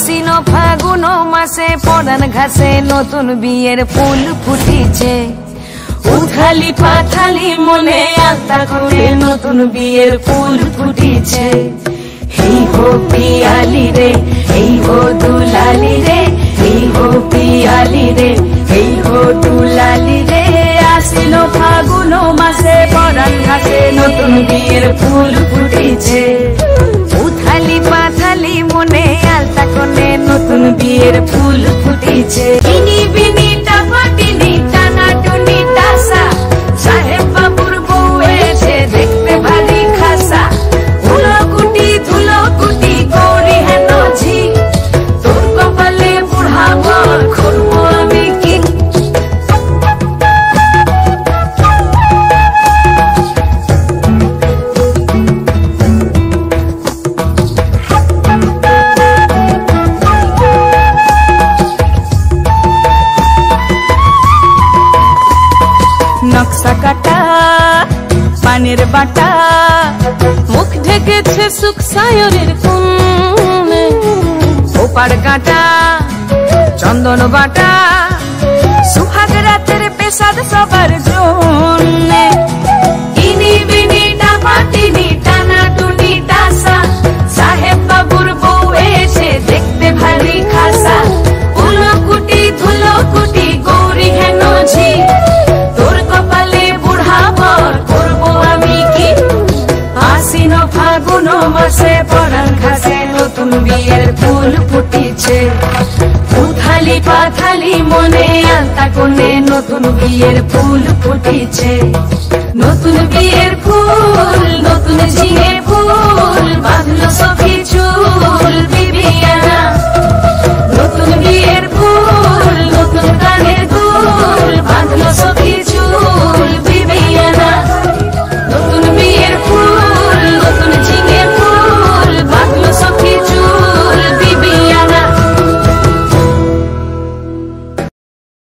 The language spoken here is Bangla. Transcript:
আশ্বিন ফাগুন মাসে পরান ঘাসে নতুন বিয়ের ফুল ফুটিছে। উথালি পাথালি মনে আত্মা করে নতুন বিয়ের ফুল ফুটিছে। এই হো পিয়ালি রে, এই হো দুলালি রে, এই হো পিয়ালি রে, এই হো দুলালি রে। আশ্বিন ফাগুন মাসে পরান ঘাসে নতুন বিয়ের ফুল ফুটিছে। উথালি পাথালি মনে আলতা কোণে নতুন বিয়ের ফুল ফুটিছে। ইনি বিনি টাপাটিনি টানা টুনি টাসা, সাহেব বাবুর বউ এসে দেখতে ভারী খাসা। ধুলো কুটি গৌরী হেন ঝি, তোর কপালে বুড়া বর করবো আমি কি। নকশা কাটা পানের বাটা, মুখ ঢেকেছে সুখ সায়রের কোণে। ওপার কাটা চন্দন বাটা, সুহাগ রাতের পেশাদ সবার জন্যে। ইনি বিনি টাপাটিনি টানা টুনি টাসা, সাহেব বাবুর বউ এসে দেখতে ভারী খাসা। ধুলো কুটি গৌরী হেন ঝি, তোর কপালে বুড়া বর করবো আমি কি। আশ্বিন ফাগুন মাসে পরান ঘাসে নতুন বিয়ের ফুল ফুটিছে। উথালি পাথালি মনে আলতা কোণে নতুন বিয়ের ফুল ফুটিছে। নতুন বিয়ের ফুল